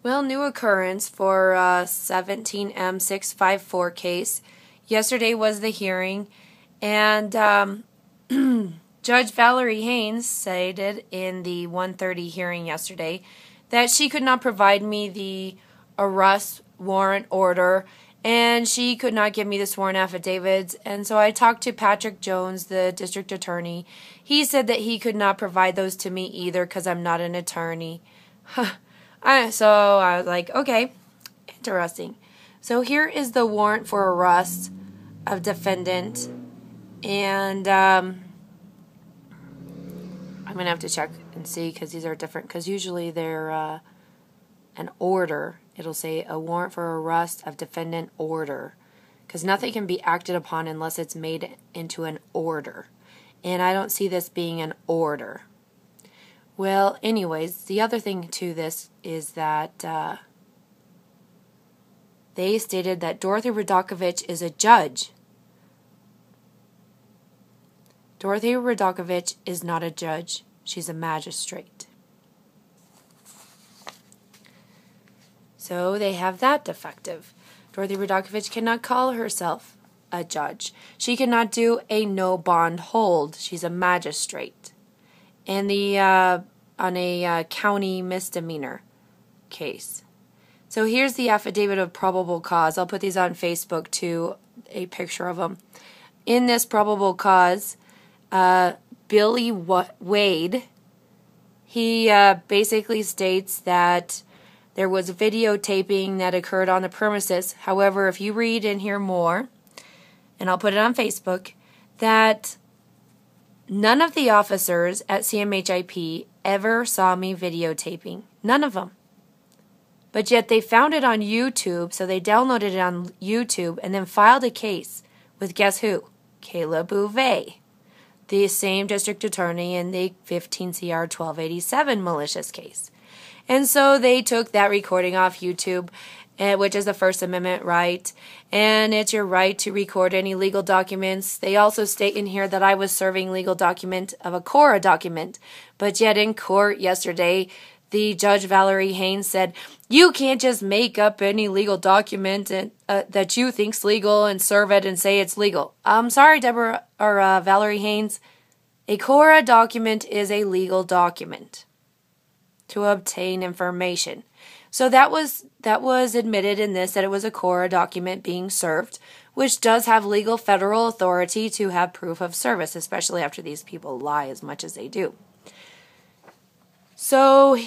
Well, new occurrence for 17M654 case. Yesterday was the hearing, and Judge Valerie Haynes stated in the 1:30 hearing yesterday that she could not provide me the arrest warrant order, and she could not give me the sworn affidavits. And so I talked to Patrick Jones, the district attorney. He said that he could not provide those to me either because I'm not an attorney. So I was like, okay, interesting. So here is the warrant for arrest of defendant, and I'm going to have to check and see because these are different, because usually they're an order. It'll say a warrant for arrest of defendant order, because nothing can be acted upon unless it's made into an order, and I don't see this being an order. Well, anyways, the other thing to this is that they stated that Dorothy Radakovich is a judge. Dorothy Radakovich is not a judge. She's a magistrate. So they have that defective. Dorothy Radakovich cannot call herself a judge. She cannot do a no bond hold. She's a magistrate. And on a county misdemeanor case. So here's the affidavit of probable cause. I'll put these on Facebook too, a picture of them. In this probable cause, Billy Wade, he basically states that there was videotaping that occurred on the premises. However, if you read and hear more, and I'll put it on Facebook, that none of the officers at CMHIP ever saw me videotaping. None of them. But yet they found it on YouTube, so they downloaded it on YouTube and then filed a case with, guess who? Kala Bouvais, the same district attorney in the 15 CR 1287 malicious case. And so they took that recording off YouTube, which is the First Amendment right, and it's your right to record any legal documents. They also state in here that I was serving legal document of a CORA document, but yet in court yesterday, the Judge Valerie Haynes said, you can't just make up any legal document that you think's legal and serve it and say it's legal. I'm sorry, Valerie Haynes. A CORA document is a legal document to obtain information. So that was admitted in this, that it was a CORA document being served, which does have legal federal authority to have proof of service, especially after these people lie as much as they do. So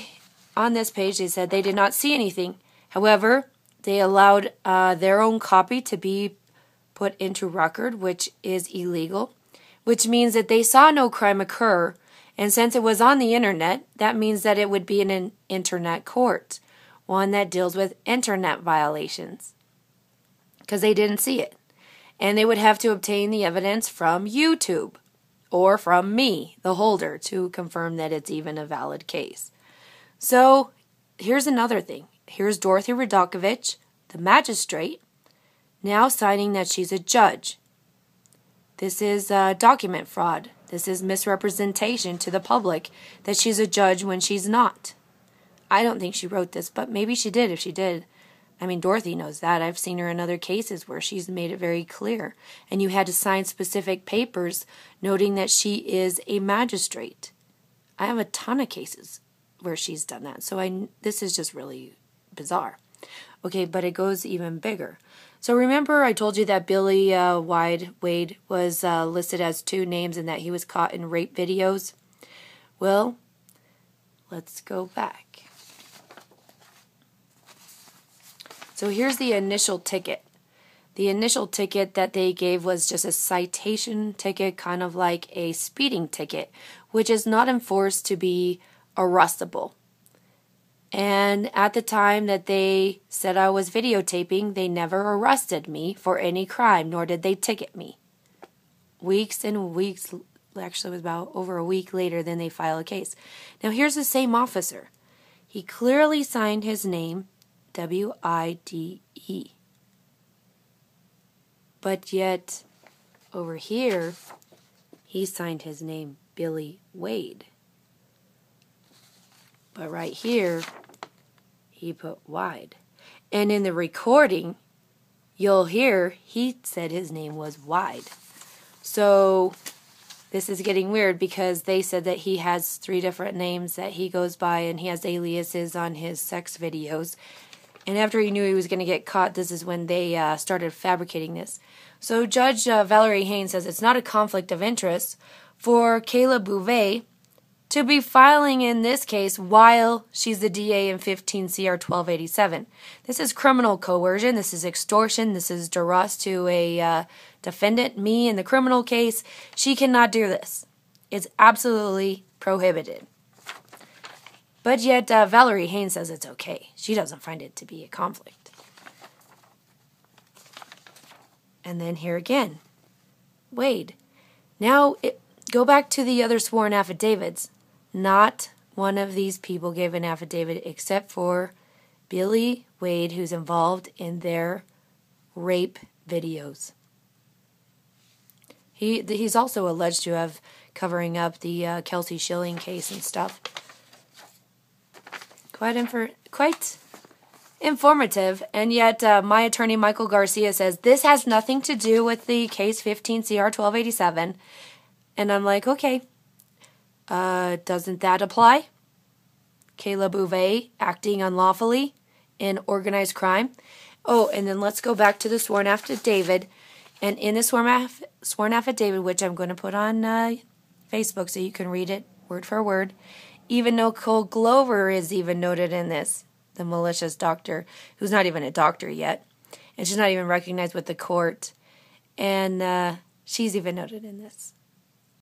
on this page they said they did not see anything. However, they allowed their own copy to be put into record, which is illegal, which means that they saw no crime occur, and since it was on the internet, that means that it would be in an internet court, one that deals with internet violations, because they didn't see it. And they would have to obtain the evidence from YouTube or from me, the holder, to confirm that it's even a valid case. So here's another thing. Here's Dorothy Radakovich, the magistrate, now signing that she's a judge. This is document fraud. This is misrepresentation to the public that she's a judge when she's not. I don't think she wrote this, but maybe she did. If she did, I mean, Dorothy knows that. I've seen her in other cases where she's made it very clear. And you had to sign specific papers noting that she is a magistrate. I have a ton of cases where she's done that. So this is just really bizarre. Okay, but it goes even bigger. So remember I told you that Billy Wade was listed as 2 names and that he was caught in rape videos? Well, let's go back. So here's the initial ticket. The initial ticket that they gave was just a citation ticket, kind of like a speeding ticket, which is not enforced to be arrestable. And at the time that they said I was videotaping, they never arrested me for any crime, nor did they ticket me. Weeks and weeks, actually it was about over a week later, then they file a case. Now here's the same officer. He clearly signed his name, W-I-D-E. But yet, over here, he signed his name, Billy Wade. But right here, he put wide. And in the recording, you'll hear he said his name was Wide. So this is getting weird because they said that he has 3 different names that he goes by and he has aliases on his sex videos. And after he knew he was going to get caught, this is when they started fabricating this. So Judge Valerie Haynes says it's not a conflict of interest for Kala Bouvais to be filing in this case while she's the DA in 15 CR 1287. This is criminal coercion. This is extortion. This is duress to a defendant, me in the criminal case. She cannot do this. It's absolutely prohibited. But yet Valerie Haynes says it's okay. She doesn't find it to be a conflict. And then here again, Wade. Now go back to the other sworn affidavits. Not one of these people gave an affidavit except for Billy Wade, who's involved in their rape videos. He's also alleged to have covering up the Kelsey Schilling case and stuff. Quite informative, and yet my attorney Michael Garcia says this has nothing to do with the case 15 CR 1287, and I'm like, okay. Doesn't that apply? Kala Bouvais acting unlawfully in organized crime. Oh, and then let's go back to the sworn affidavit. And in the sworn affidavit, which I'm going to put on Facebook so you can read it word for word, even Nicole Glover is even noted in this, the malicious doctor, who's not even a doctor yet. And she's not even recognized with the court. And she's even noted in this.